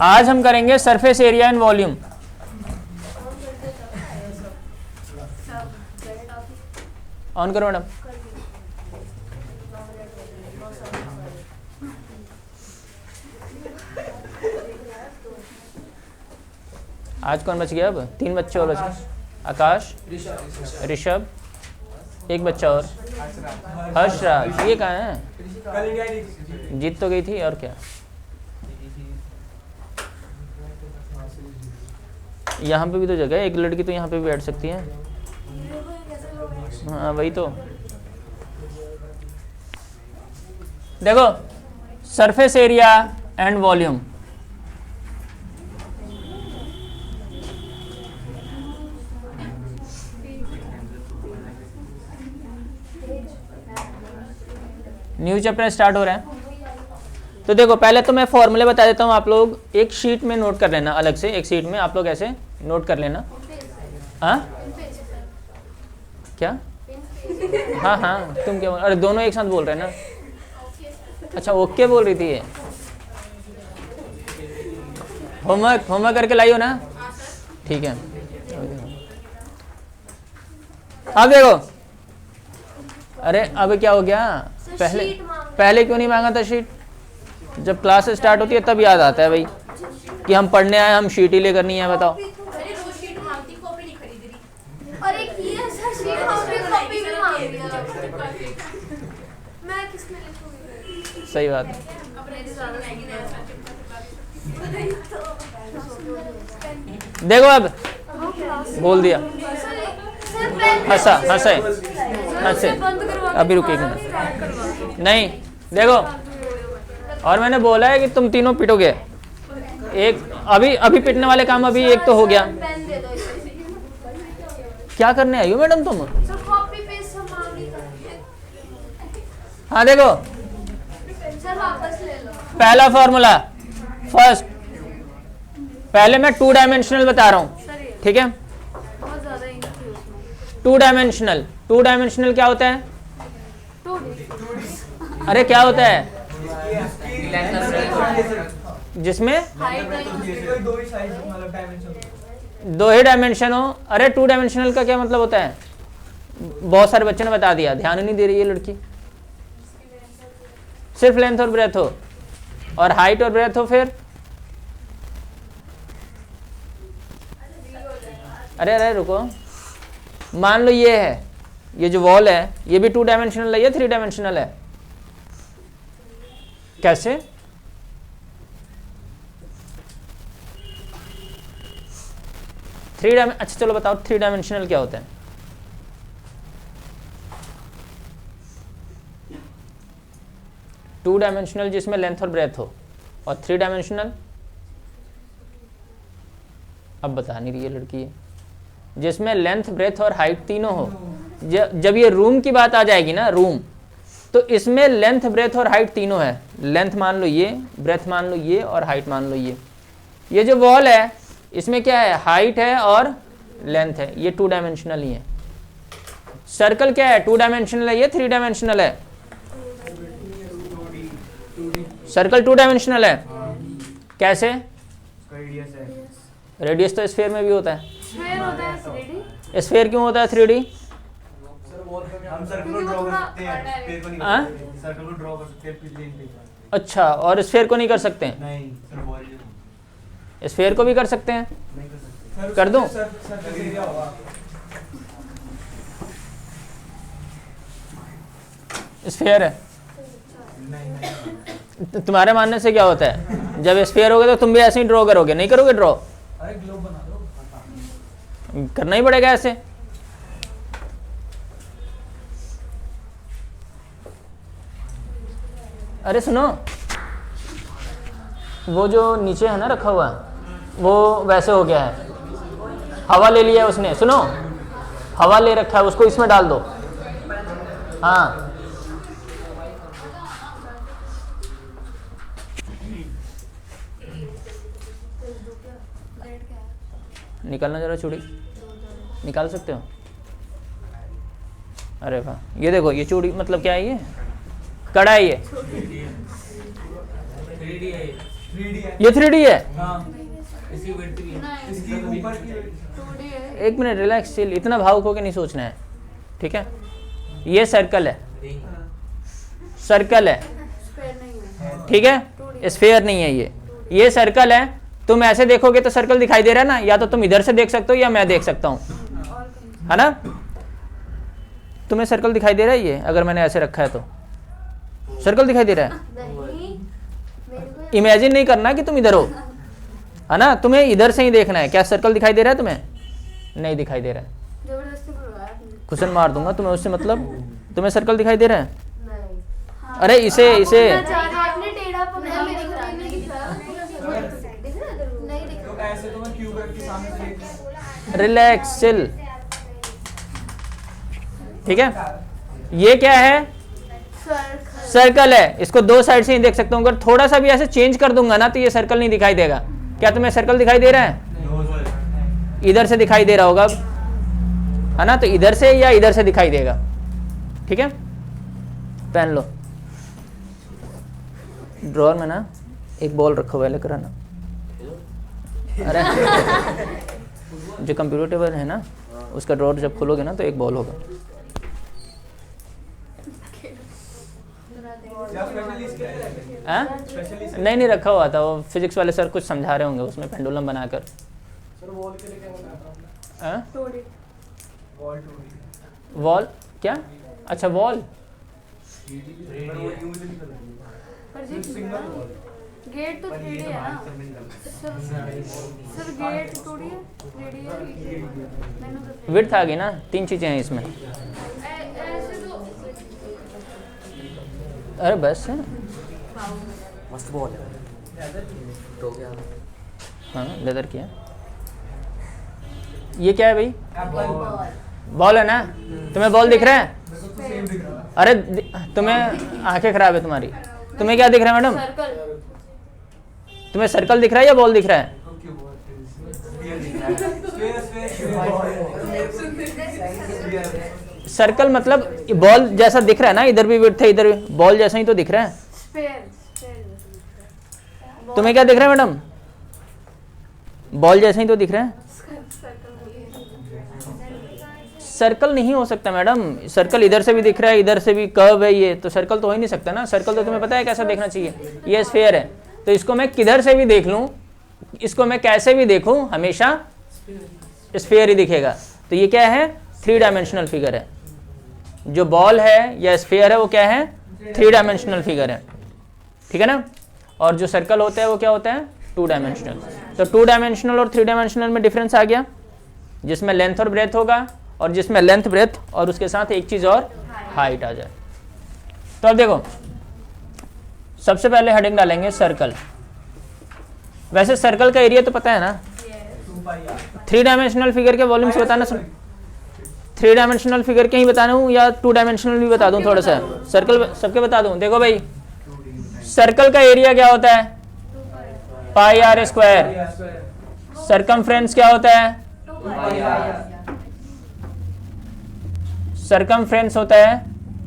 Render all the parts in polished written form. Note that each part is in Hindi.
आज हम करेंगे surface area and volume. On करो मैडम। आज कौन बच गया? अब 3 बच्चे और बच गए। आकाश, ऋषभ, एक बच्चा और हर्षराज। ये कहाँ है? जीत तो गई थी और क्या। यहाँ पे भी तो जगह है, एक लड़की तो यहाँ पे भी बैठ सकती है। हाँ वही तो। देखो surface area and volume. New chapter start हो रहा है। तो देखो पहले तो मैं फॉर्मूले बता देता हूँ, आप लोग एक शीट में नोट कर लेना, अलग से एक शीट में आप लोग ऐसे नोट कर लेना। हाँ क्या? हाँ हाँ तुम क्या बोल? अरे दोनों एक साथ बोल रहे हैं ना। अच्छा ओके बोल रही थी ये। होमवर्क करके लाई हो ना? ठीक है। अब देखो, अरे अब क्या हो गया? पहले क्यों नहीं मांगा था शीट? जब क्लास स्टार्ट होती है तब याद आता है भाई कि हम पढ़ने आए, हम शीट ही लेकर नहीं है। बताओ सही बात है। देखो अब बोल दिया। हंसे अभी रुक एक मिनट। नहीं देखो, और मैंने बोला है कि तुम तीनों पिटोगे। एक अभी पिटने वाले काम अभी एक तो हो गया। क्या करने आई हो मैडम तुम? हाँ देखो पहला फॉर्मूला फर्स्ट, पहले मैं 2 डायमेंशनल बता रहा हूँ, ठीक है? 2 डायमेंशनल क्या होता है? अरे क्या होता है? जिसमें 2 ही डायमेंशन हो। अरे 2 डायमेंशनल का क्या मतलब होता है? बहुत सारे बच्चों ने बता दिया, ध्यान नहीं दे रही है लड़की। सिर्फ लेंथ और ब्रेथ हो, और हाइट और ब्रेथ हो फिर। अरे रुको, मान लो ये है, ये जो वॉल है ये भी 2 डायमेंशनल है या 3 डायमेंशनल है? कैसे? अच्छा चलो बताओ 3 डायमेंशनल क्या होता है? टू डायमेंशनल जिसमें लेंथ और ब्रेथ हो, और 3 डायमेंशनल अब बता नहीं रही है लड़की है, जिसमें लेंथ ब्रेथ और हाइट तीनों हो। जब ये रूम की बात आ जाएगी ना, रूम, तो इसमें लेंथ ब्रेथ और हाइट तीनों है। लेंथ मान लो ये, ब्रेथ मान लो ये, और हाइट मान लो ये। ये जो वॉल है इसमें क्या है? हाइट है और लेंथ है। ये 2 डायमेंशनल ही है। सर्कल क्या है? 2 डायमेंशनल है या 3 डायमेंशनल है? सर्कल 2 डायमेंशनल है। कैसे? रेडियस तो स्फीयर में भी होता है। स्फीयर क्यों होता है 3D? अच्छा, और स्फीयर को नहीं कर सकते? स्फीयर को भी कर सकते हैं। कर दूं? स्फीयर है। तुम्हारे मानने से क्या होता है? जब स्फीयर होगा तो तुम भी ऐसे ही ड्रॉ करोगे? नहीं करोगे ड्रॉ? अरे ग्लोब बना दो। करना ही पड़ेगा ऐसे। अरे सुनो, वो जो नीचे है ना रखा हुआ, वो वैसे हो गया है, हवा ले लिया है उसने। सुनो, हवा ले रखा है, उसको इसमें डाल दो। हाँ निकालना जरा, चूड़ी निकाल सकते हो? अरे वाह, ये देखो, ये चूड़ी मतलब क्या है? ये कड़ा है। ये ये 3D है। इसकी width भी है। इसकी ऊपर की 2D है। एक मिनट रिलैक्स, चिल, इतना भावुक होकर नहीं सोचना है, ठीक है। ये सर्कल है, Ring। सर्कल है, स्क्वायर नहीं है। ठीक है, स्फेयर नहीं है ये सर्कल है। तुम ऐसे देखोगे तो सर्कल दिखाई दे रहा है ना, या तो तुम इधर से देख सकते हो या मैं देख सकता हूँ, और कहीं है ना। तुम्हें सर्कल दिखाई दे रहा है ये, अगर मैंने ऐसे रखा है तो सर्कल दिखाई दे रहा है। नहीं, मेरे को इमेजिन नहीं करना कि तुम इधर हो, है ना, तुम्हें इधर से ही देखना है। क्या सर्कल दिखाई दे रहा है तुम्हें? नहीं दिखाई दे रहा है। जबरदस्ती बुलवाया आपने। क्वेश्चन मार दूंगा तुम्हें उससे, मतलब तुम्हें सर्कल दिखाई दे रहा है? नहीं। हाँ। अरे इसे आपने टेढ़ा पकड़ा, मेरे को नहीं दिख रहा। दिख रहा है? नहीं दिख तो रहा। ऐसे तो मैं क्यूब के सामने से देख रिलैक्स, चिल, ठीक है। ये क्या है? सर्कल है। इसको दो साइड से ही देख सकता हूँ। अगर थोड़ा सा भी ऐसे चेंज कर दूंगा ना तो ये सर्कल नहीं दिखाई देगा। क्या तुम्हें सर्कल दिखाई दे रहा है? इधर से दिखाई दे रहा होगा, है ना, तो इधर से या इधर से दिखाई देगा, ठीक है। पहन लो। ड्रॉअर में ना एक बॉल रखा हुआ है, लेकर आना। अरे जो कंप्यूटर टेबल है ना, उसका ड्रॉअर जब खोलोगे ना तो एक बॉल होगा। हाँ? नहीं रखा हुआ था, वो फिजिक्स वाले सर कुछ समझा रहे होंगे उसमें पेंडुलम बनाकर। सर वॉल के लिए क्या बताता हूँ? हाँ? वॉल वॉल क्या? अच्छा वॉल। गेट तो 3D है ना सर, गेट 2D है, 3D है। मैंने तो विड्थ आ गई ना, तीन चीजें हैं इसमें। ऐसे तो अरे बस है। मस्त बॉल है। तो क्या? हाँ लेदर की है। ये क्या है भाई? एप्पल। बॉल है ना? तुम्हें बॉल दिख रहा है? मेरे को तो सेम दिख रहा है। अरे तुम्हें आंखें खराब है तुम्हारी। तुम्हें क्या दिख रहा है मैडम? सर्कल। तुम्हें सर्कल दिख रहा है या बॉल दिख रहा है? सर्कल मतलब बॉल जैसा दिख रहा है ना, इधर भी विड्थ है, इधर भी बॉल जैसा ही तो दिख रहा है। स्फेयर। तुम्हें क्या दिख रहा है मैडम? बॉल जैसा ही तो दिख रहा है। सर्कल नहीं हो सकता मैडम, सर्कल इधर से भी दिख रहा है, इधर से भी कर्व है, ये तो सर्कल तो हो ही नहीं सकता ना। सर्कल तो तुम्हें पता है कैसा देखना चाहिए, ये स्फेयर है, तो इसको मैं किधर से भी देख लूं, इसको मैं कैसे भी देखूं, हमेशा स्फेयर ही दिखेगा। तो ये क्या है? 3 डायमेंशनल फिगर है। जो बॉल है या स्फेयर है वो क्या है? 3 डायमेंशनल फिगर है, ठीक है ना। और जो सर्कल होता है वो क्या होता है? 2 डायमेंशनल। तो 2 डायमेंशनल और 3 डायमेंशनल में डिफरेंस आ गया, जिसमें लेंथ और ब्रेथ होगा, और जिसमें लेंथ ब्रेथ और उसके साथ एक चीज और हाइट आ जाए। तो अब देखो, सबसे पहले हेडिंग डालेंगे सर्कल। वैसे सर्कल का एरिया तो पता है ना? 3 डायमेंशनल फिगर के वॉल्यूम से बताना। 3 डायमेंशनल फिगर के ही बताना हूँ या 2 डायमेंशनल भी बता दूं? थोड़ा सा सर्कल सबके बता दूं। देखो भाई, सर्कल का एरिया क्या होता है? पाई आर स्क्वायर। सरकमफ्रेंस क्या होता है? सरकमफ्रेंस होता है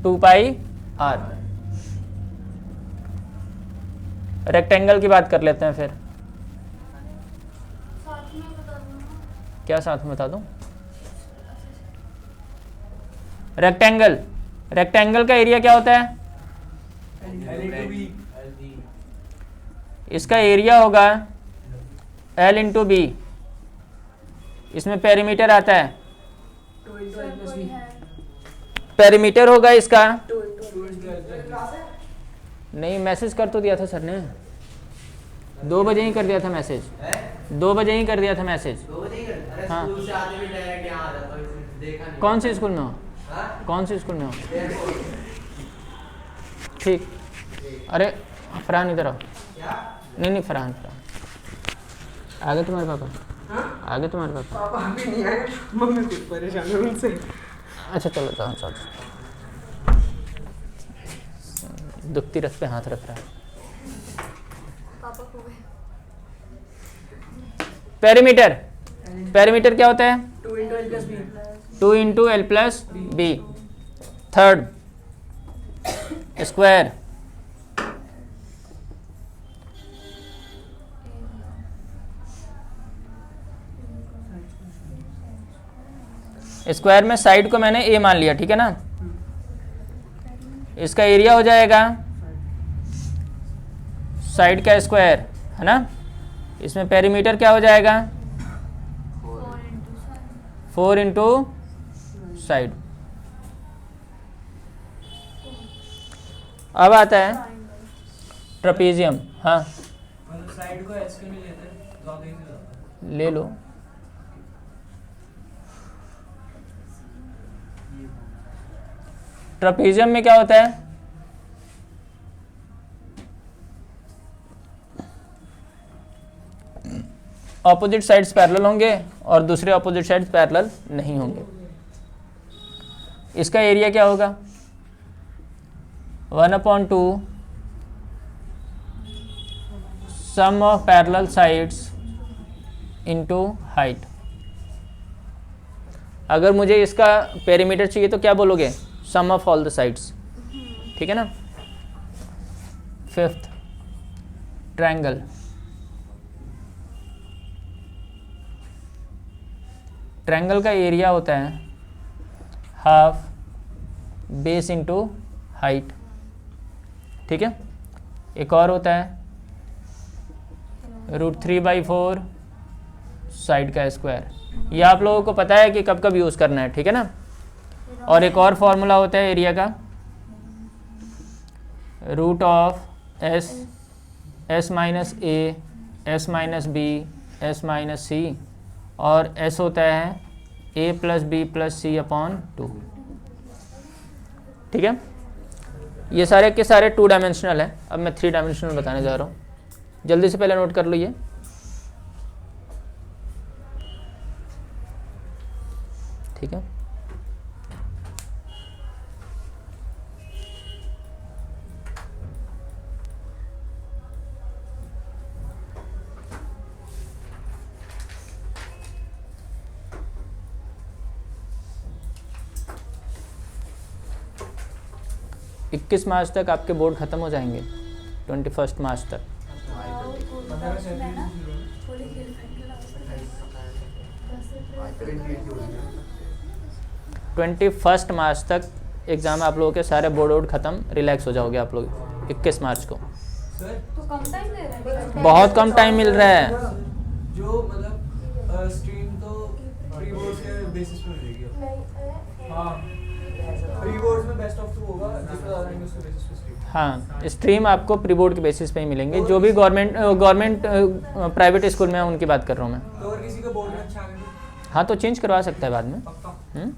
2 पाई आर। रेक्टेंगल की बात कर लेते हैं फिर। साथ में बता दूँ। क्या साथ में बता दूं? रेक्टेंगल, रेक्टेंगल का एरिया क्या होता है? इसका एरिया होगा L इंटू बी। इसमें पेरीमीटर आता है, पेरीमीटर होगा इसका। नहीं, मैसेज कर तो दिया था सर ने, 2 बजे ही कर दिया था मैसेज, 2 बजे ही कर दिया था मैसेज। हाँ, कौन से स्कूल में हो? कौन से स्कूल में हो? ठीक। अरे फरहान इधर आओ। नहीं फरहान, आ गए तुम्हारे पापा? आ गए तुम्हारे पापा? पापा अभी नहीं आए, मम्मी कुछ परेशान है उनसे। अच्छा चलो जाओ चलो। दुखती रथ पे हाथ रख रहा है। पापा को गए। पेरीमीटर, पेरीमीटर क्या होता है? 2 × L + B। 2 into L plus B. Third square, square में साइड को मैंने ए मान लिया, ठीक है ना। इसका एरिया हो जाएगा साइड का स्क्वायर, है ना। इसमें पेरीमीटर क्या हो जाएगा 4 इंटू साइड। अब आता है ट्रपेजियम। हाँ साइड को एस के में लेते हैं, लॉग इन से ले लो। ट्रपेजियम में क्या होता है, ऑपोजिट साइड्स पैरेलल होंगे और दूसरे ऑपोजिट साइड्स पैरेलल नहीं होंगे। इसका एरिया क्या होगा 1/2 sum of parallel sides into height. अगर मुझे इसका पेरीमीटर चाहिए तो क्या बोलोगे, sum of all the sides, ठीक है ना। Fifth triangle. ट्रायंगल का एरिया होता है हाफ बेस इंटू हाइट, ठीक है। एक और होता है √3/4 साइड का स्क्वायर। ये आप लोगों को पता है कि कब कब यूज़ करना है, ठीक है ना। और एक और फॉर्मूला होता है एरिया का, √S S-A S-B S-C, और S होता है A + B + C/2, ठीक है। ये सारे के सारे 2 डायमेंशनल है। अब मैं 3 डायमेंशनल बताने जा रहा हूँ, जल्दी से पहले नोट कर लो ये। ठीक है, इक्कीस मार्च तक आपके बोर्ड ख़त्म हो जाएंगे, 21 मार्च तक। 21 मार्च तक एग्ज़ाम आप लोगों के सारे बोर्ड ख़त्म, रिलैक्स हो जाओगे आप लोग 21 मार्च को। तो कम टाइम दे रहे हैं, बहुत कम टाइम मिल रहा है। जो मतलब स्ट्रीम तो प्री बोर्ड के बेसिस पे मिलेगी। हाँ, प्री बोर्ड में बेस्ट ऑफ 2 होगा, जिसका ज़्यादा रहेंगे उसके बेसिस पे स्ट्रीम। हाँ, स्ट्रीम आपको प्री बोर्ड के बेसिस पे ही मिलेंगे, जो भी गवर्नमेंट प्राइवेट स्कूल में है उनकी बात कर रहा हूँ मैं। तो अगर किसी का बोर्ड में अच्छा आ गया हाँ तो चेंज करवा सकता है बाद में। पक्का हम्म?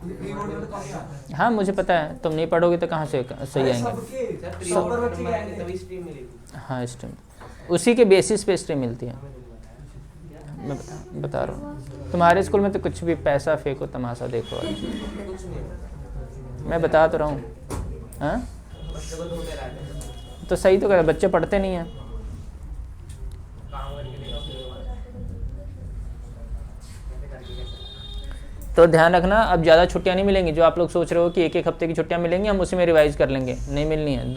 प्री बोर्ड में तो कम ही आता है। हाँ मुझे पता है, तुम नहीं पढ़ोगे तो कहाँ से सही आएंगे। सबके सब पर बच्चे आएंगे तभी स्ट्रीम मिलेगी। हाँ स्ट्रीम उसी के बेसिस पे स्ट्रीम मिलती है। मैं बता रहा हूँ, तुम्हारे स्कूल में तो कुछ भी पैसा फेंको तमाशा देखो। कुछ नहीं, मैं बता तो रहा हूँ। हाँ बच्चे को धोते रहते तो सही तो कर, बच्चे पढ़ते नहीं हैं। काम करके तो ध्यान रखना, अब ज़्यादा छुट्टियां नहीं मिलेंगी। जो आप लोग सोच रहे हो कि 1-1 हफ्ते की छुट्टियां मिलेंगी, हम उसी में रिवाइज कर लेंगे, नहीं मिलनी है।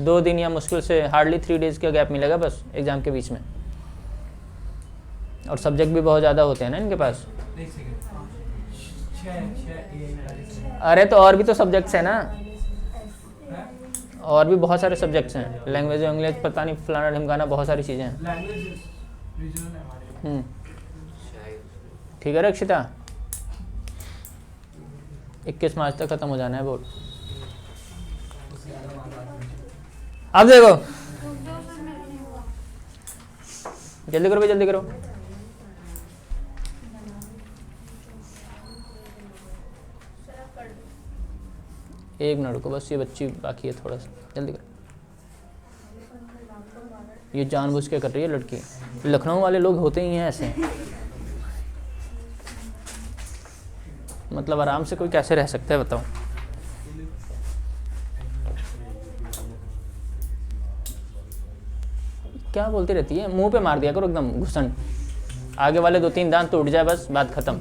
2 दिन या मुश्किल से हार्डली 3 डेज़ का गैप मिलेगा बस एग्ज़ाम के बीच में। और सब्जेक्ट भी बहुत ज़्यादा होते हैं ना इनके पास। एक सेकंड, 6 अरे तो और भी तो सब्जेक्ट्स हैं ना, और भी बहुत सारे सब्जेक्ट्स हैं, लैंग्वेज इंग्लिश पता नहीं फलाना ढिमकाना, बहुत सारी चीज़ें हैं। लैंग्वेज रीजनल है हमारे। ठीक है रक्षिता, 21 मार्च तक ख़त्म हो जाना है बोर्ड। अब देखो, जल्दी करो भाई, जल्दी करो। एक मिनट को बस, ये बच्ची बाकी है, थोड़ा सा जल्दी करो। ये जानबूझ के कर रही है लड़की। लखनऊ वाले लोग होते ही हैं ऐसे, मतलब आराम से कोई कैसे रह सकता है बताओ। क्या बोलती रहती है, मुंह पे मार दिया करो एकदम घुसन, आगे वाले 2-3 दांत टूट जाए बस, बात खत्म।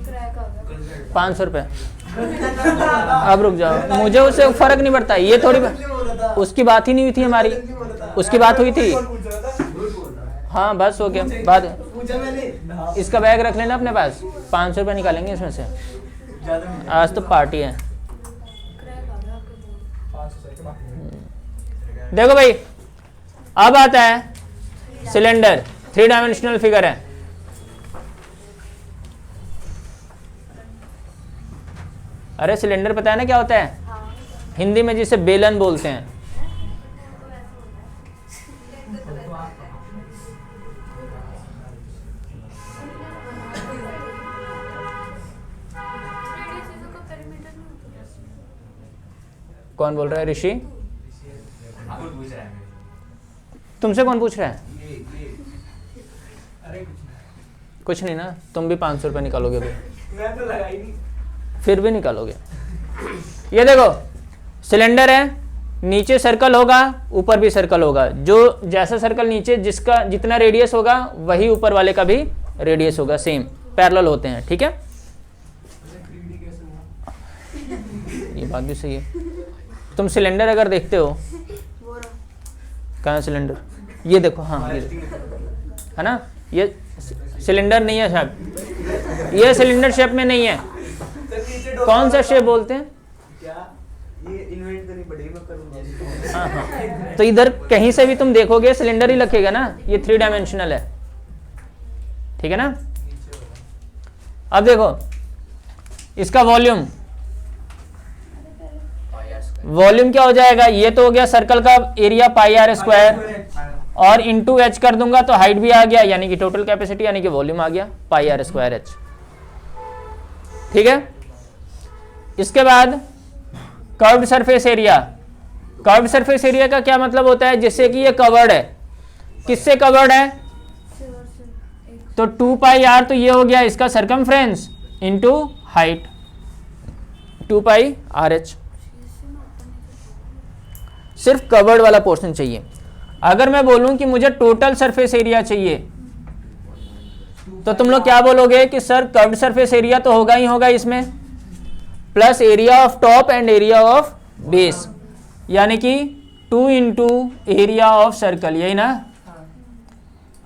क्रैक आ गया। 500 रुपये। अब रुक जाओ, मुझे उससे फर्क नहीं पड़ता, ये थोड़ी उसकी बात ही नहीं हुई थी हमारी, उसकी बात हुई थी। हाँ बस हो गया बात। इसका बैग रख लेना अपने पास, 500 रुपये निकालेंगे इसमें से, आज तो पार्टी है। देखो भाई, अब आता है सिलेंडर, 3 डायमेंशनल फिगर है। अरे सिलेंडर पता है ना क्या होता है? हिंदी में जिसे बेलन बोलते हैं। कौन बोल रहा है? ऋषि, तुमसे कौन पूछ रहा है? कुछ नहीं ना, तुम भी 500 रुपये निकालोगे भाई, मैं तो लगा ही नहीं। फिर भी निकालोगे। ये देखो सिलेंडर है, नीचे सर्कल होगा, ऊपर भी सर्कल होगा। जो जैसा सर्कल नीचे जिसका जितना रेडियस होगा वही ऊपर वाले का भी रेडियस होगा, सेम पैरेलल होते हैं। ठीक है, ये बात भी सही है। तुम सिलेंडर अगर देखते हो, कहाँ है सिलेंडर? ये देखो, हाँ ये है ना, ये सिलेंडर नहीं है शायद, ये सिलेंडर शेप में नहीं है। कौन सा शेप बोलते हैं? ये इन्वेंट करनी पड़ेगी, मैं करूंगा। हाँ, तो इधर कहीं से भी तुम देखोगे सिलेंडर ही लिखेगा ना, ये 3 डायमेंशनल है। ठीक है ना। अब देखो इसका वॉल्यूम, वॉल्यूम क्या हो जाएगा? ये तो हो गया सर्कल का एरिया पाई आर स्क्वायर, और इंटू एच कर दूंगा तो हाइट भी आ गया, यानी कि टोटल कैपेसिटी यानी कि वॉल्यूम आ गया पाई आर स्क्वायर एच। ठीक है, इसके बाद curved surface area. Curved surface area का क्या मतलब होता है? जिससे कि ये कवर्ड है, किससे कवर्ड है? तो 2 पाई आर, तो ये हो गया इसका circumference into height, 2 pi r H. सिर्फ कवर्ड वाला पोर्शन चाहिए। अगर मैं बोलूं कि मुझे टोटल सरफेस एरिया चाहिए, तो तुम लोग क्या बोलोगे कि सर कर्व्ड सरफेस एरिया तो होगा ही होगा इसमें, plus area of top and area of base, यानी कि 2 इंटू एरिया ऑफ सर्कल, यही ना?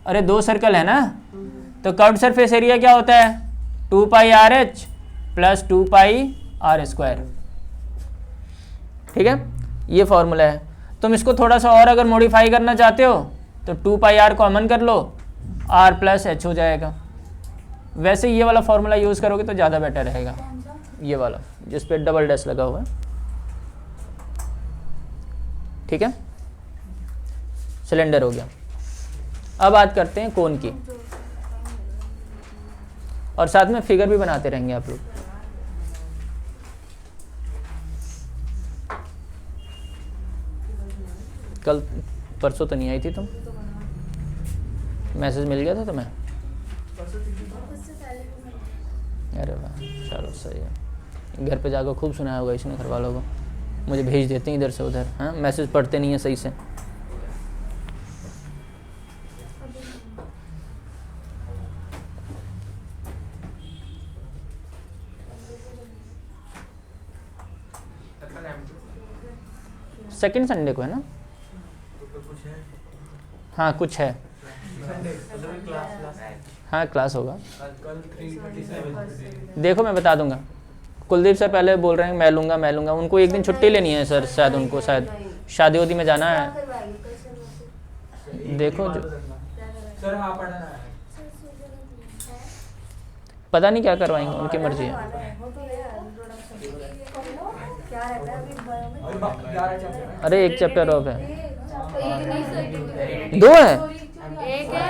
अरे 2 सर्कल है ना, तो कर्व्ड सरफेस एरिया क्या होता है? 2 pi r h plus 2 pi are square. ठीक है, ये फॉर्मूला है। तुम इसको थोड़ा सा और अगर मॉडिफाई करना चाहते हो तो 2 पाई आर कॉमन कर लो, आर प्लस एच हो जाएगा। वैसे ये वाला फॉर्मूला यूज़ करोगे तो ज़्यादा बेटर रहेगा, ये वाला जिस पे डबल डैश लगा हुआ है। ठीक है, सिलेंडर हो गया। अब बात करते हैं कोन की, और साथ में फिगर भी बनाते रहेंगे आप लोग। कल परसों तो नहीं आई थी तुम? मैसेज मिल गया था तुम्हें? अरे वाह, चलो सही है। घर पे जाकर खूब सुनाया होगा इसने घर वालों को, मुझे भेज देते हैं इधर से उधर। हाँ, मैसेज पढ़ते नहीं है सही से। सेकंड संडे को है ना? हाँ कुछ है, हाँ क्लास होगा। देखो मैं बता दूंगा। कुलदीप सर पहले बोल रहे हैं मैं लूँगा, उनको एक दिन छुट्टी लेनी है सर, शायद उनको शायद शादी वादी में जाना है। देखो जो सर हाँ पढ़ना है, पता नहीं क्या करवाएंगे, उनकी मर्जी है। अरे एक चैप्टर ऑफ है, 2 है। एक है।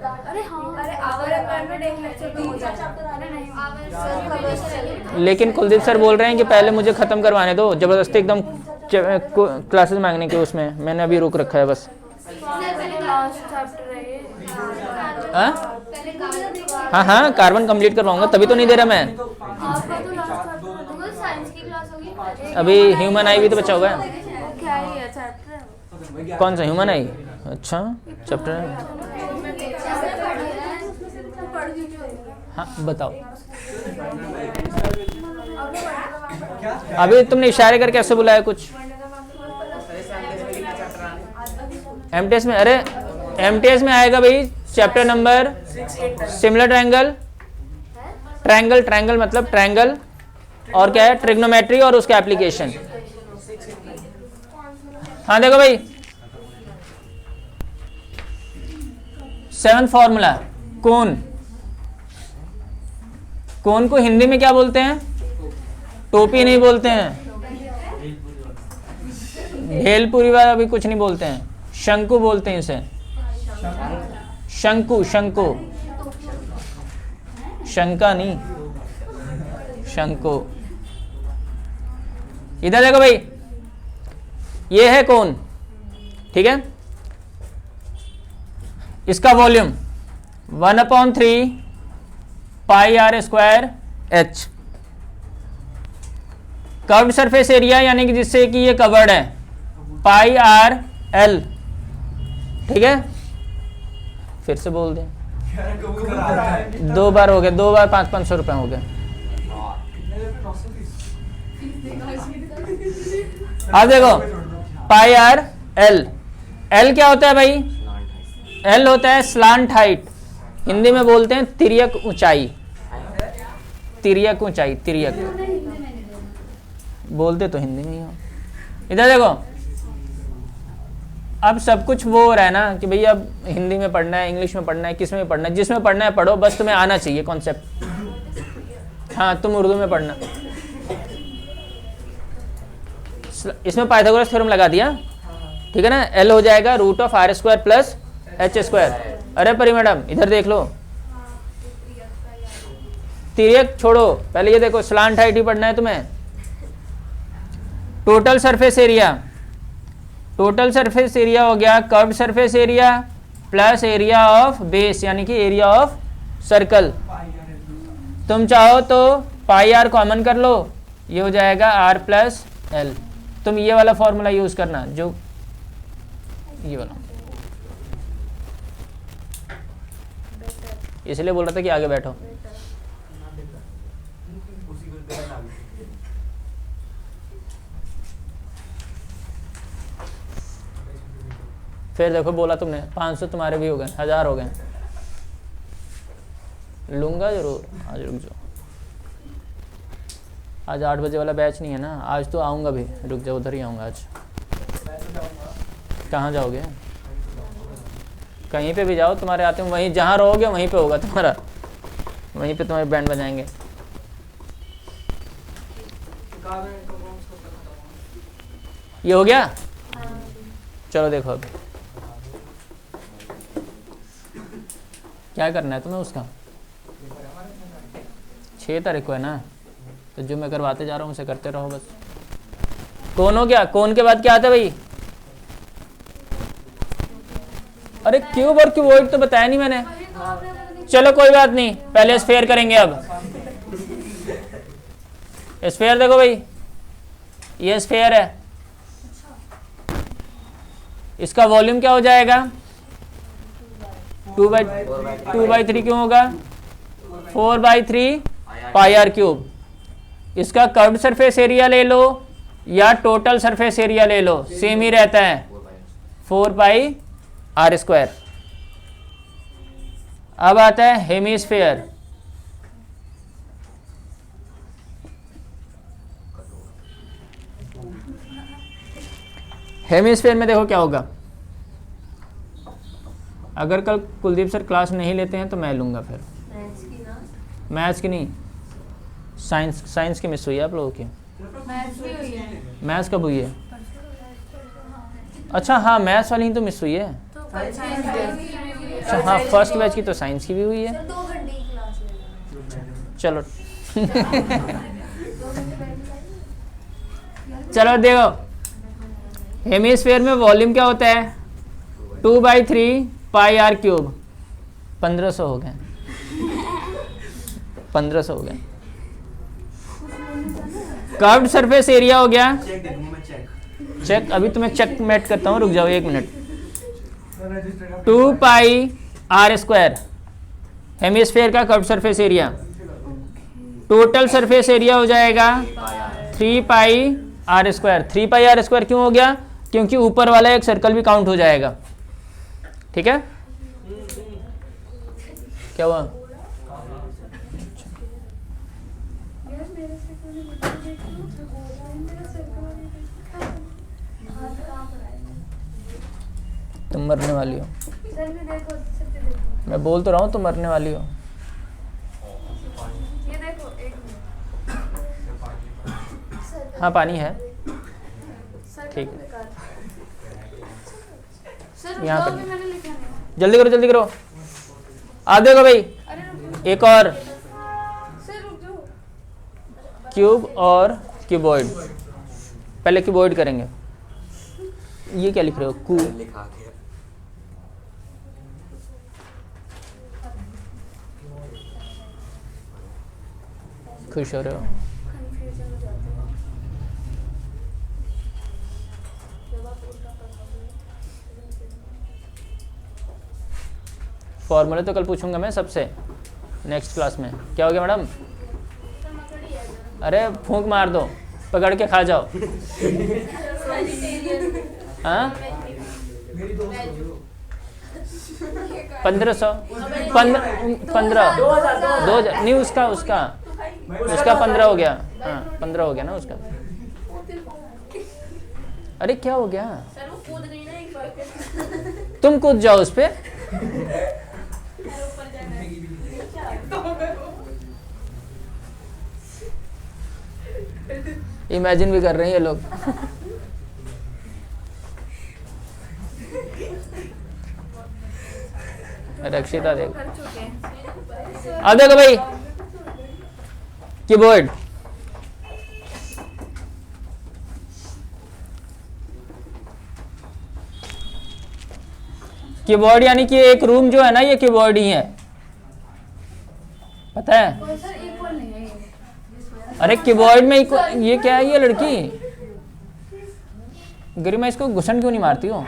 अरे हाँ, अरे आवर में एक लेक्चर तो हो जाता है। अरे नहीं, आवर लेकिन कुलदीप सर बोल रहे हैं कि पहले मुझे ख़त्म करवाने दो, ज़बरदस्ती एकदम क्लासेस मांगने के उसमें मैंने अभी रोक रखा है बस। हाँ हाँ, कार्बन कंप्लीट करवाऊंगा, तभी तो नहीं दे रहा मैं। अभी ह्यूमन आई भी तो बचा हुआ है। कौन सा ह्यूमन आई? अच्छा चैप्टर है। हाँ बताओ। अभी तुमने इशारे करके ऐसे बुलाया कुछ एमटीएस में। अरे एमटीएस में आएगा भाई chapter number similar triangle, triangle triangle मतलब ट्रायंगल, और क्या है ट्रिग्नोमेट्री और उसका एप्लीकेशन। हाँ देखो भाई 7th फॉर्मूला कोण। कोण को हिंदी में क्या बोलते हैं? टोपी नहीं बोलते हैं, भेलपुरी वाला भी कुछ नहीं बोलते हैं, शंकु बोलते हैं इसे। शंकु, शंकु, शंका नहीं, शंकु। इधर देखो भाई ये है कोण, ठीक है। इसका volume 1/3 pi are square H. Curved surface area यानी कि जिससे कि ये कवर्ड है पाई आर एल, ठीक है। फिर से बोल दें, 2 बार हो गए, 2 बार 500-500 रुपए हो गए। अब देखो पाई आर एल, एल क्या होता है भाई? एल होता है स्लांट हाइट, हिंदी में बोलते हैं तिर्यक ऊंचाई। तिर्यक ऊंचाई, तिर्यक बोलते तो हिंदी में ही हो। इधर देखो अब सब कुछ वो हो रहा है ना कि भैया अब हिंदी में पढ़ना है, इंग्लिश में पढ़ना है, किस में पढ़ना है, जिसमें पढ़ना है पढ़ो, बस तुम्हें आना चाहिए कॉन्सेप्ट। हाँ तुम उर्दू में पढ़ना। इसमें पाइथागोरस थ्योरम लगा दिया, ठीक है ना। एल हो जाएगा √r² प्लस h²। अरे परी मैडम इधर देख लो, तिर्यक छोड़ो, पहले ये देखो स्लांट हाइट ही पढ़ना है तुम्हें। Total surface area, total surface area हो गया curved surface area plus area of base यानी कि एरिया ऑफ सर्कल। तुम चाहो तो पाई आर कॉमन कर लो, ये हो जाएगा r प्लस एल। तुम ये वाला फॉर्मूला यूज करना, जो ये वाला, इसलिए बोल रहा था कि आगे बैठो। फिर देखो बोला तुमने 500 तुम्हारे भी हो गए, 1000 हो गए। लूंगा जरूर, आज रुक जाओ, आज 8 बजे वाला बैच नहीं है ना, आज तो आऊँगा भी, रुक जाओ उधर ही आऊँगा आज। कहाँ जाओगे? कहीं पे भी जाओ, तुम्हारे आते हैं वहीं, जहाँ रहोगे वहीं पे होगा तुम्हारा, वहीं पे तुम्हारे बैंड बजाएंगे। ये हो गया, चलो देखो अब क्या करना है तुम्हें उसका। 6 तारीख को है ना, तो जो मैं करवाते जा रहा हूँ उसे करते रहो बस। कोण हो गया, कोण के बाद क्या आता है भाई? अरे क्यूब और क्यूबॉइड तो बताया नहीं मैंने। चलो कोई बात नहीं, पहले स्फेयर करेंगे। अब स्फेयर देखो भाई, ये स्फेयर है, इसका वॉल्यूम क्या हो जाएगा? 2/3 क्यों होगा? 4/3 पाई आर क्यूब। इसका कर्व्ड सरफेस एरिया ले लो या टोटल सरफेस एरिया ले लो, सेम ही रहता है, 4πr²। अब आता है हेमिस्फेयर। हेमिस्फेयर में देखो क्या होगा। अगर कल कुलदीप सर क्लास नहीं लेते हैं तो मैं लूँगा फिर। मैथ्स की नहीं, साइंस की मिस हुई है आप लोगों की। मैथ्स कब हुई है? अच्छा हाँ, मैथ्स वाली ही तो मिस हुई है। अच्छा हाँ, फर्स्ट बैच की तो साइंस की भी हुई है। चलो चलो देखो, हेमिस्फेयर में वॉल्यूम क्या होता है? 2/3 पाई आर क्यूब। 1500 हो गए, 1500 हो गए। कर्व्ड सरफेस एरिया हो गया, चेक अभी तुम्हें चेक मेट करता हूँ, रुक जाओ 1 मिनट। 2πr², हेमिस्फेयर का curved surface area. Total surface area हो जाएगा 3 pi are square. 3 pi are square क्यों हो गया? क्योंकि ऊपर वाला एक सर्कल भी काउंट हो जाएगा। ठीक है, क्या हुआ? तुम मरने वाली हो। सर भी देखो, सर भी देखो, मैं बोल तो रहा हूँ तुम मरने वाली हो। ये देखो, एक मिनट। हाँ पानी है। सर ठीक का है। बेकार। सर यहाँ यहाँ पर भी मैंने लिखा नहीं। जल्दी करो जल्दी करो। आप देखो भाई, अरे रुक जाओ। एक और सर रुक जाओ। क्यूब और क्यूबॉइड। पहले क्यूबॉइड करेंगे। ये क्या लिख रहे हो? कू लिखा गया। खुश हो रहे हो? कंफ्यूजन हो जाते हैं जब आप उल्टा पढ़ोगे। फॉर्मूले तो कल पूछूंगा मैं सबसे नेक्स्ट क्लास में। क्या हो गया मैडम? सर मकड़ी है जरा। अरे फूंक मार दो, पकड़ के खा जाओ। हाँ, मेरी दोस्त होगी वो। 1500 15 2000 नहीं, उसका 15 हो गया। हाँ 15 हो गया ना उसका। अरे क्या हो गया? सर वो कूद गई ना एक बार। तुम कूद जाओ उस पे। ऊपर जाना है। इमेजिन भी कर रहे हैं ये लोग। रक्षिता देखो, कर चुके हैं। अब देखो भाई कीबोर्ड। कीबोर्ड यानी कि एक रूम जो है ना, ये कीबोर्ड ही है, पता है? कोई सर इक्वल नहीं है ये। अरे कीबोर्ड में ये क्या है? ये लड़की गरिमा, इसको घुसन क्यों नहीं मारती हो?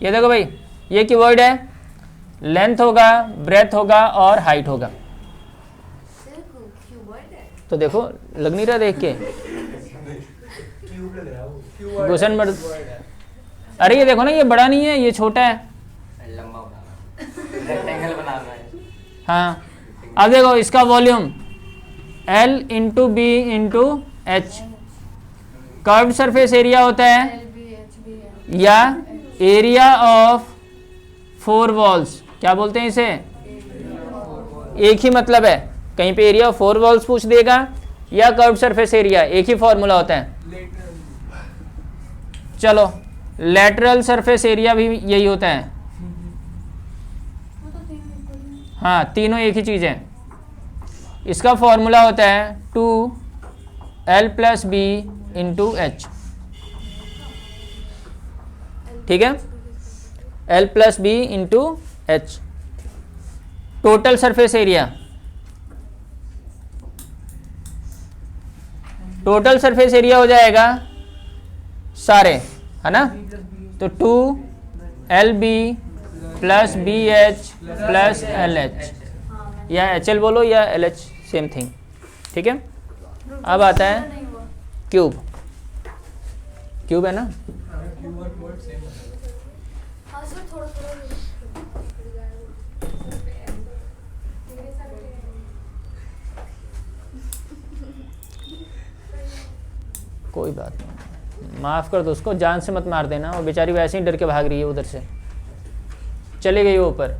ये देखो भाई, ये कीवर्ड है, लेंथ होगा, ब्रेथ होगा और हाइट होगा। तो देखो लग नहीं रहा देख के? क्यूब लग रहा है वो। क्यूब घुसन मर। अरे ये देखो ना, ये बड़ा नहीं है, ये छोटा है। लंबा बनाना है, रेक्टेंगल बनाना है। हाँ, अब देखो इसका volume L into B into H. Curved surface area होता है LBHB है। या एरिया ऑफ 4 वॉल्स। क्या बोलते हैं इसे? एक ही मतलब है, कहीं पे एरिया ऑफ 4 वॉल्स पूछ देगा या कर्व्ड सरफेस एरिया, एक ही फॉर्मूला होता है। चलो लेटरल सरफेस एरिया भी यही होता है। वो तो तीन इक्वल हैं। हाँ तीनों एक ही चीज़ है। इसका फॉर्मूला होता है 2L plus B into H. ठीक है, L plus B into H. Total surface area, total surface area हो जाएगा सारे, है ना? तो 2LB plus BH plus LH, या HL बोलो या LH, सेम थिंग। ठीक है, अब आता है नहीं हुआ। क्यूब। क्यूब है ना? क्यूब और क्यूब सेम है। हाँ सर थोड़ा थोड़ा कोई बात नहीं, माफ़ कर दो उसको, जान से मत मार देना। वो बेचारी वैसे ही डर के भाग रही है उधर से। चली गई वो ऊपर,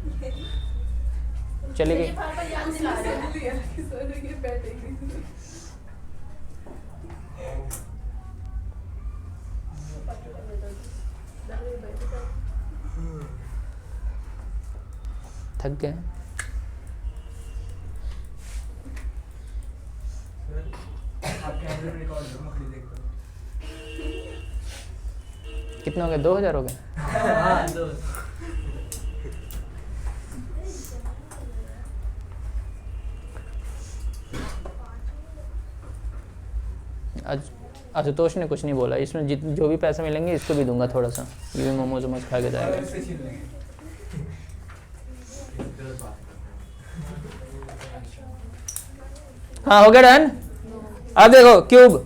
चली गई। थक गए? आप कैमरे में रिकॉर्ड करो, मकड़ी देख कर। कितने हो गए? 2000 हो गए। हाँ दो। आज आशुतोष ने कुछ नहीं बोला, इसमें जो भी पैसे मिलेंगे इसको भी दूंगा थोड़ा सा, ये भी मोमोज वोमोज खा के जाएगा। इससे छीन लेंगे। हाँ हो गया डन। अब देखो क्यूब,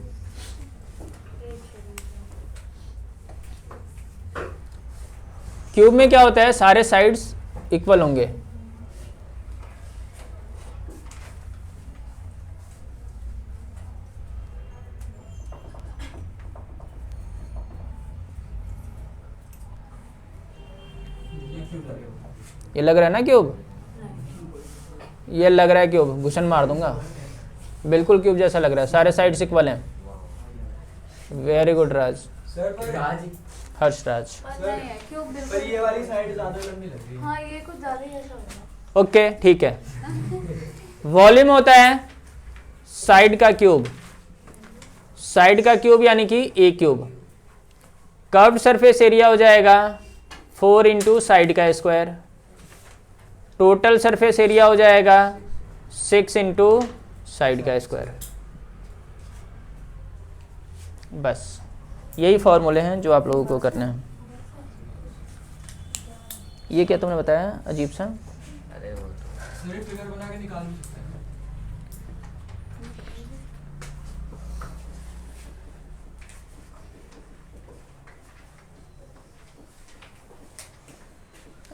क्यूब में क्या होता है, सारे साइड्स इक्वल होंगे। ये लग रहा है ना क्यूब, ये लग रहा है क्यूब, भूषण मार दूंगा, बिल्कुल क्यूब जैसा लग रहा है, सारे साइड्स इक्वल हैं। वेरी गुड राज, सर पर हर्ष राज। नहीं है क्यों पर बिल्कुल। ये वाली साइड ज्यादा लंबी लग रही है। हाँ ये कुछ ज्यादा ही ऐसा हो रहा ओके ठीक है। वॉल्यूम होता है साइड का क्यूब, साइड का क्यूब यानी कि ए क्यूब। कर्व्ड सरफेस एरिया हो जाएगा 4 इंटू साइड का स्क्वायर। टोटल सरफेस एरिया हो जाएगा 6 इंटू साइड का स्क्वायर। बस यही फॉर्मूले हैं जो आप लोगों को करने हैं। ये क्या तुमने बताया अजीब सा? अरे वो तो सर फिगर बना के निकाल भी सकते हैं।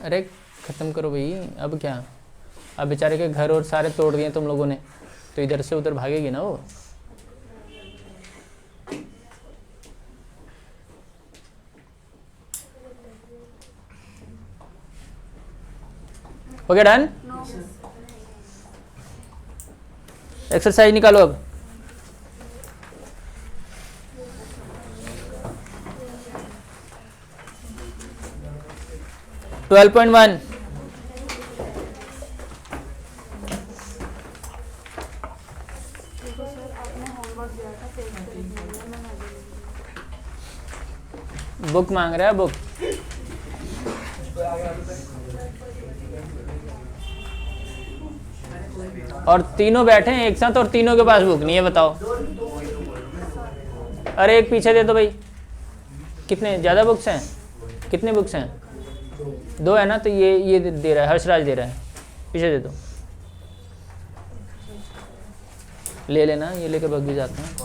अरे ख़त्म करो भाई, अब क्या, अब बेचारे के घर और सारे तोड़ दिए तुम लोगों ने, तो इधर से उधर भागेगी ना वो। Okay done. एक्सरसाइज निकालो अब। है 12.1 बुक मांग रहा है, बुक। और तीनों बैठे हैं एक साथ और तीनों के पास बुक नहीं है, बताओ। अरे एक पीछे दे दो भाई। कितने ज़्यादा बुक्स हैं? कितने बुक्स हैं? 2 है ना, तो ये दे रहा है, हर्षराज दे रहा है, पीछे दे दो। ले लेना, ये लेके भाग भी जाते हैं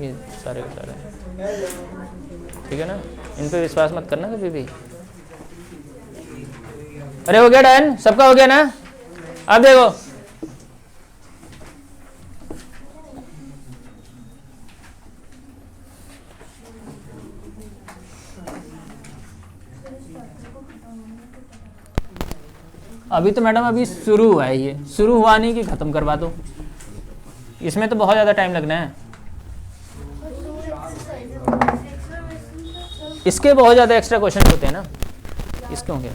ये सारे के सारे, ठीक है ना। इन पे विश्वास मत करना कभी भी। अरे हो गया डन, सबका हो गया ना। अब देखो अभी तो मैडम अभी शुरू हुआ है, ये शुरू हुआ नहीं कि ख़त्म करवा दो, इसमें तो बहुत ज़्यादा टाइम लगना है। इसके बहुत ज़्यादा एक्स्ट्रा क्वेश्चन होते हैं ना, इसके होंगे।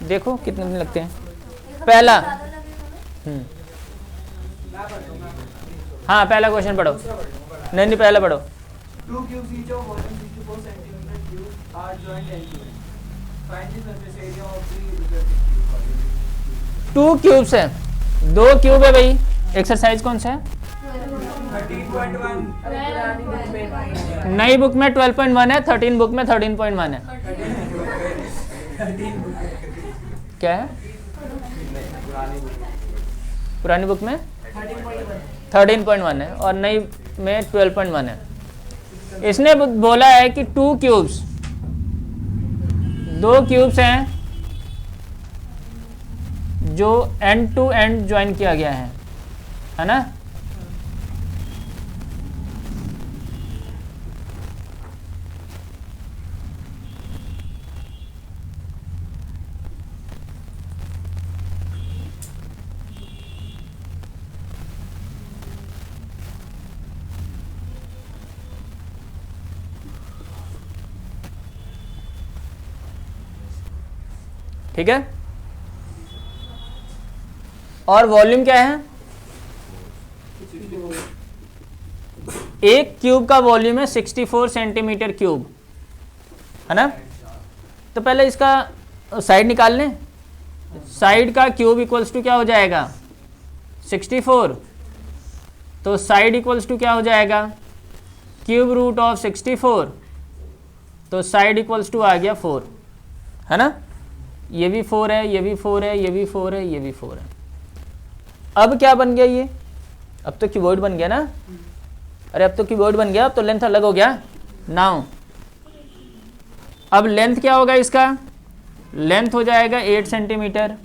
देखो कितने दिन लगते हैं। पहला हाँ पहला क्वेश्चन पढ़ो। नहीं पहला पढ़ो। 2 cubes each of volume 64 centimeter cube are joined end to end. Find the surface area of the resulting cube. 2 cubes है, 2 क्यूब है भाई। एक्सरसाइज कौन सा है? 13.1 नई बुक में 12.1 है, 13 बुक में 13.1 है। क्या है? पुरानी बुक में 13.1 है और नई में 12.1 है। इसने बोला है कि 2 क्यूब्स, 2 क्यूब्स हैं जो एंड टू एंड ज्वाइन किया गया है ना। ठीक है। और वॉल्यूम क्या है? एक क्यूब का वॉल्यूम है 64 सेंटीमीटर क्यूब, है ना। तो पहले इसका साइड निकाल लें। साइड का क्यूब इक्वल्स टू क्या हो जाएगा? 64। तो साइड इक्वल्स टू क्या हो जाएगा? Cube root of 64। तो साइड इक्वल्स टू आ गया 4, है ना। ये भी 4 है, ये भी 4 है, ये भी 4 है, ये भी 4 है। अब क्या बन गया ये? अब तो क्यूबॉइड बन गया ना। अरे अब तो क्यूबॉइड बन गया, अब तो लेंथ अलग हो गया। नाउ अब लेंथ क्या होगा इसका? लेंथ हो जाएगा 8 सेंटीमीटर,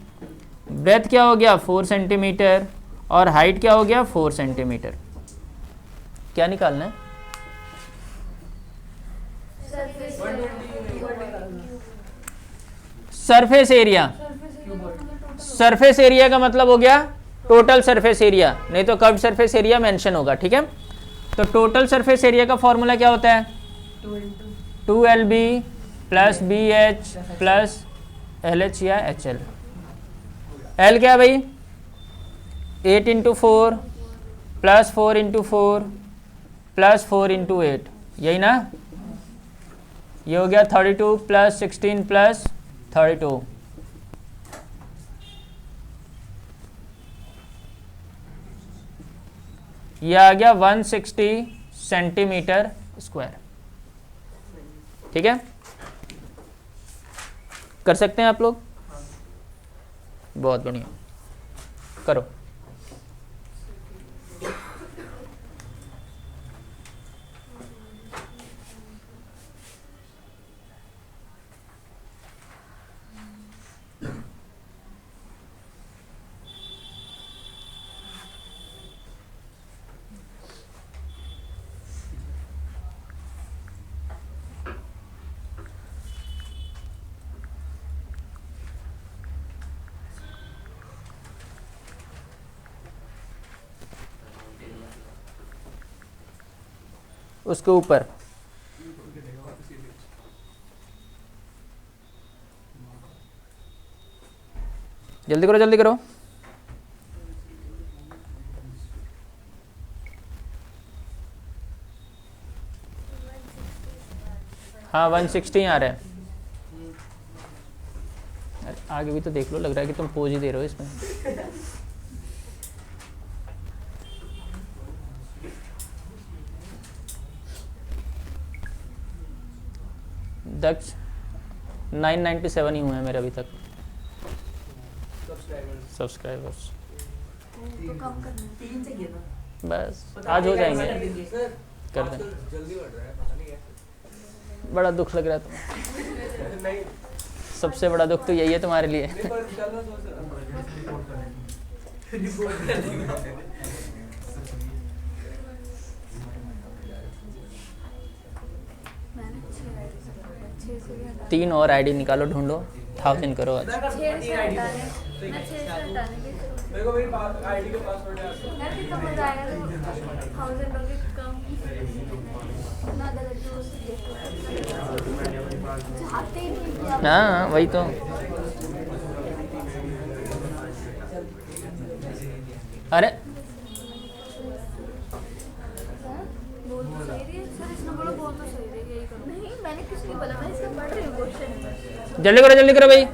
ब्रेथ क्या हो गया 4 सेंटीमीटर, और हाइट क्या हो गया 4 सेंटीमीटर। क्या निकालना है? Surface area. सरफेस एरिया का मतलब हो गया टोटल सरफेस एरिया, नहीं तो कर्व्ड सरफेस एरिया मेंशन होगा, ठीक है। तो टोटल सरफेस एरिया का फॉर्मूला क्या होता है? 2LB plus BH plus LH या HL। L क्या भाई? 8 into 4 plus 4 into 4 plus 4 into 8, यही ना? ये हो गया 32 प्लस 16 प्लस 32। ये आ गया 160 सेंटीमीटर स्क्वायर, ठीक है। कर सकते हैं आप लोग? बहुत बढ़िया, करो। उसके ऊपर जल्दी करो, जल्दी करो। हाँ 160 आ रहा है। अरे आगे भी तो देख लो, लग रहा है कि तुम पोज ही दे रहे हो इसमें। दक्ष 997 ही हुए हैं मेरे अभी तक सब्सक्राइबर्स। बस आज हो जाएंगे, कर दें। जल्दी बढ़ रहा है, पता नहीं कैसे। बड़ा दुख लग रहा है तुम्हें। नहीं सबसे बड़ा दुख तो यही है तुम्हारे लिए। पर चलना सोच रहा हूँ। 3 और आईडी निकालो, ढूंढो, 1000 करो आज। मेरे को मेरी आईडी का पासवर्ड याद है। हाँ वही तो। अरे जल्दी करो, जल्दी करो भाई।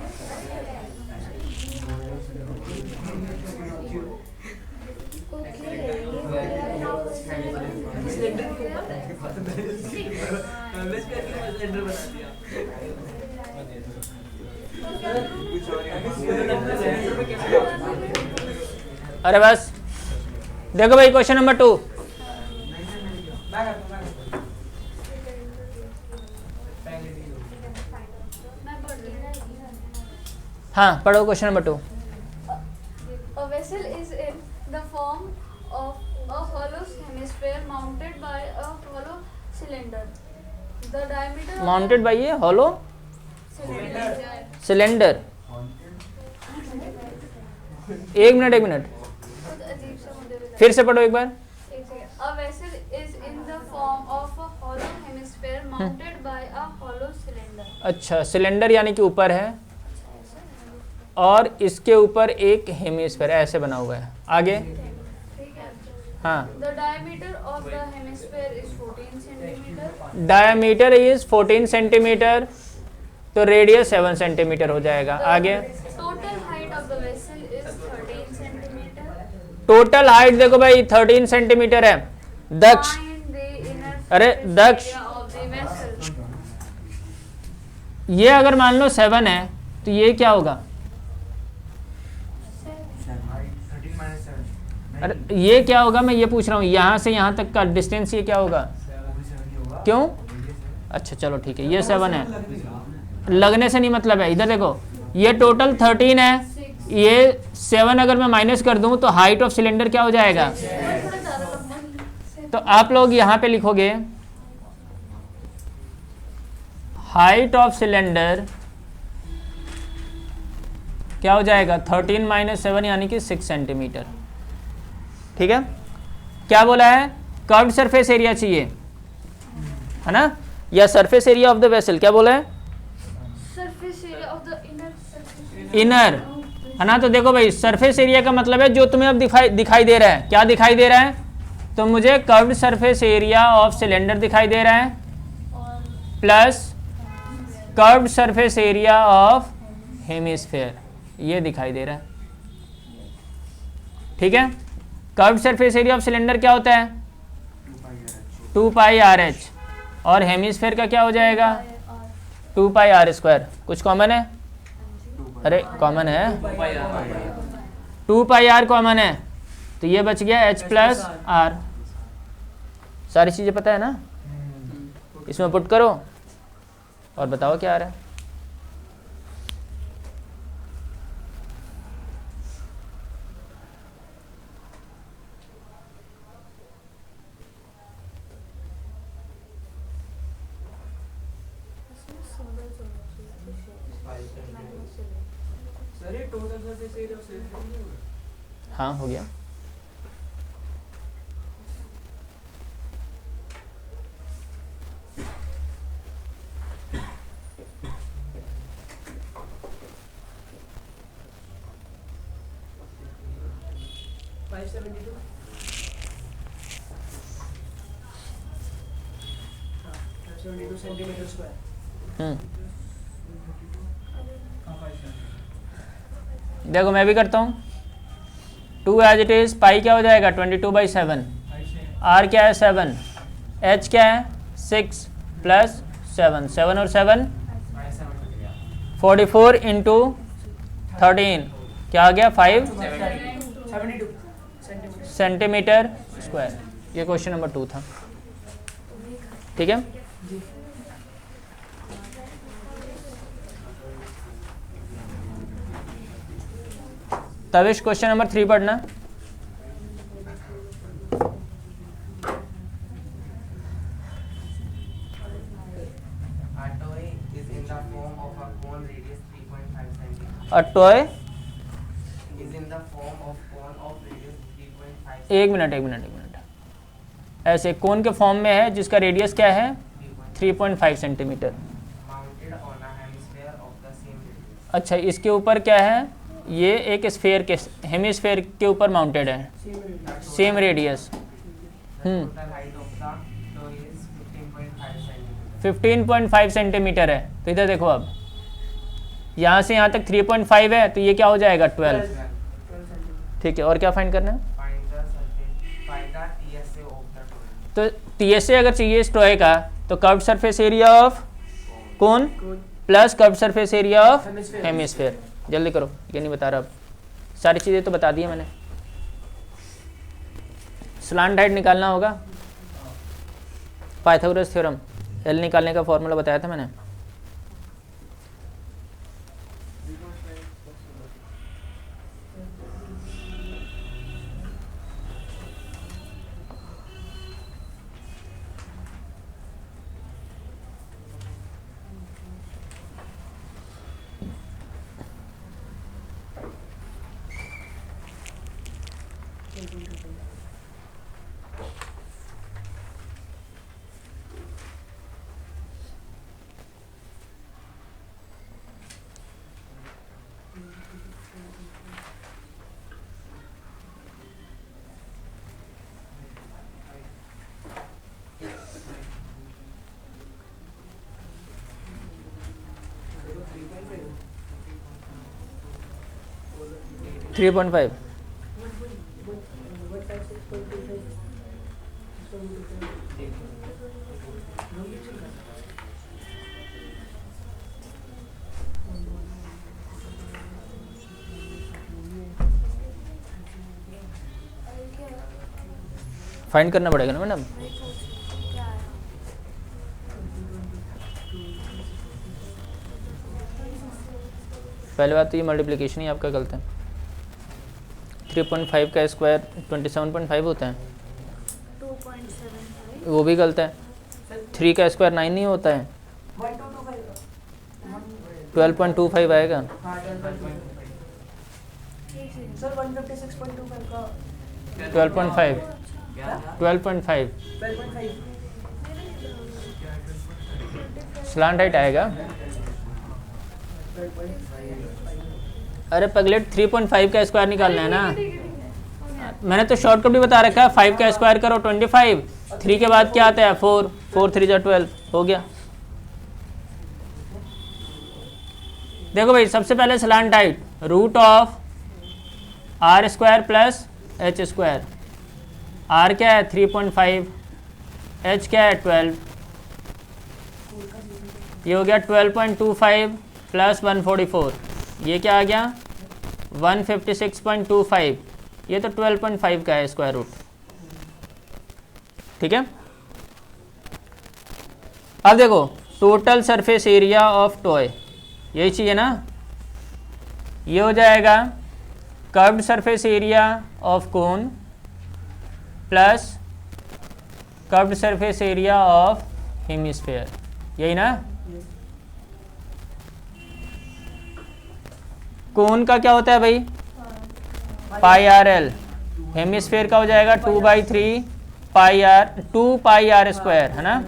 अरे बस देखो भाई, क्वेश्चन नंबर 2। हाँ पढ़ो question number 2। A vessel is in the form of a hollow hemisphere mounted by a hollow cylinder. The diameter of mounted by ये हॉलो cylinder. सिलेंडर। एक मिनट कुछ अजीब सा मुझे भी लगा। फिर से पढ़ो एक बार। एक second. A vessel is in the form of a hollow hemisphere mounted by a hollow cylinder. अच्छा, सिलेंडर यानी कि ऊपर है और इसके ऊपर एक हेमिस्फीयर ऐसे बना हुआ है। आगे ठीक है। हाँ, The diameter of the hemisphere is 14 centimeter. Diameter is 14 centimetre, तो रेडियस 7 सेंटीमीटर हो जाएगा। आगे Total height of the vessel is 13 centimeter. Total height देखो भाई 13 सेंटीमीटर है। दक्ष, Find the inner अरे surface Daksha, area of the vessel. ये अगर मान लो 7 है तो ये क्या होगा? 13 minus 7 अरे ये क्या होगा, मैं ये पूछ रहा हूँ, यहाँ से यहाँ तक का डिस्टेंस ये क्या होगा? क्यों? अच्छा चलो ठीक है, ये 7 है, लगने से नहीं मतलब है। इधर देखो, ये टोटल 13 है, ये 7 अगर मैं माइनस कर दूं तो हाइट ऑफ सिलेंडर क्या हो जाएगा? थोड़ा ज़्यादा लंबा है। तो आप लोग यहाँ पे लिखोगे हाइट ऑफ सिलेंडर क्या हो जाएगा? 13 माइनस 7 यानी कि 6 सेंटीमीटर। ठीक है, क्या बोला है? कर्व्ड सरफेस एरिया चाहिए, है ना, या surface area of the vessel, क्या बोला है? Surface area of the inner surface. Inner, है ना। तो देखो भाई, सरफेस एरिया का मतलब है जो तुम्हें अब दिखाई दे रहा है। क्या दिखाई दे रहा है? तो मुझे curved surface area of cylinder दिखाई दे रहा है और plus curved surface area of hemisphere, ये दिखाई दे रहा है। ठीक है, curved surface area of cylinder क्या होता है? 2 पाई आर एच, और हेमिस्फेयर का क्या हो जाएगा? 2 पाई आर स्क्वायर। कुछ कॉमन है? अरे कॉमन है, 2 पाई आर कॉमन है, तो ये बच गया एच प्लस आर। सारी चीज़ें पता है ना? इसमें पुट करो और बताओ क्या आ रहा है। सर ये total surface area of cylinder नहीं होगा? हाँ हो गया। Centimetre square. देखो मैं भी करता हूँ, 2 एज इट इज, पाई क्या हो जाएगा? 22/7, आर क्या है? 7, एच क्या है? 6 प्लस 7, 7 और 7 44 इंटू 13 क्या आ गया? 5 72 सेंटीमीटर। Centimetre square. ये क्वेश्चन नंबर 2 था। ठीक है, तविश क्वेश्चन नंबर 3 पढ़ना। A toy is in the form of a cone radius 3.5 cm. A toy, Is in the form of cone of radius 3.5 एक मिनट, ऐसे कोन के फॉर्म में है जिसका रेडियस क्या है? 3.5 centimetre. mounted on a hemisphere of the same radius. अच्छा, इसके ऊपर क्या है? ये एक स्फेयर के, हेमिस्फेयर के ऊपर माउंटेड है, same radius. The total height of the toy is 15.5 cm. 15.5 centimetre है। तो इधर देखो, अब यहाँ से यहाँ तक 3.5 है, तो ये क्या हो जाएगा? 12। ठीक है, और क्या फाइंड करना है? Find the TSA of the toy. तो TSA अगर चाहिए इस टॉय का, तो curved surface area of cone plus curved surface area of hemisphere. जल्दी करो, ये नहीं बता रहा, अब सारी चीज़ें तो बता दी है मैंने। स्लांट हाइट निकालना होगा, पाइथागोरस थ्योरम, एल निकालने का फॉर्मूला बताया था मैंने। थ्री 3.5। फाइंड करना पड़ेगा ना मैडम। क्या आया? पहले बात तो ये मल्टीप्लिकेशन ही आपका गलत है। 3.5 का स्क्वायर 27.5 होता है, 2.75. वो भी गलत है। 3 का स्क्वायर 9 नहीं होता है, 12.25 आएगा। सर 156.25 का 12.5 12.5 12.5 स्लांट हाइट आएगा। अरे पगलेट 3.5 का स्क्वायर निकालना है ना। मैंने तो शॉर्टकट भी बता रखा है, 5 का स्क्वायर करो 25, 3 के बाद क्या आता है 4, 4 3 जा 12 हो गया। देखो भाई सबसे पहले slant height root of R square plus H square. R क्या है 3.5, एच क्या है 12, ये हो गया 12.25 प्लस 144, ये क्या आ गया 156.25, ये तो 12.5 का है स्क्वायर रूट। ठीक है, अब देखो total surface area of toy, यही चाहिए ना। ये हो जाएगा curved surface area of cone plus curved surface area of hemisphere, यही ना। कोन का क्या होता है भाई पाई आर एल, हेमिस्फीयर का हो जाएगा 2/3 पाई आर, 2 पाई आर स्क्वायर है ना।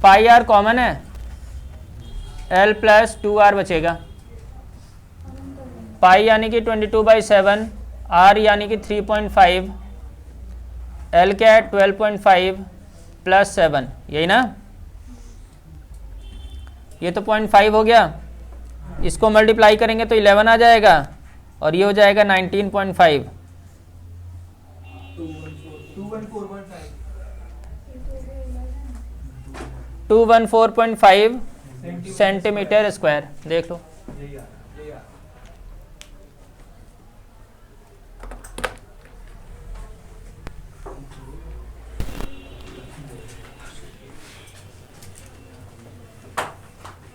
पाई आर कॉमन है, एल प्लस 2r बचेगा। पाई यानी कि 22/7, आर यानी कि 3.5, एल क्या है 12.5 प्लस 7, यही ना। ये तो 0.5 हो गया, इसको मल्टीप्लाई करेंगे तो 11 आ जाएगा और ये हो जाएगा 19.5। 214.5 सेंटीमीटर स्क्वायर, देख लो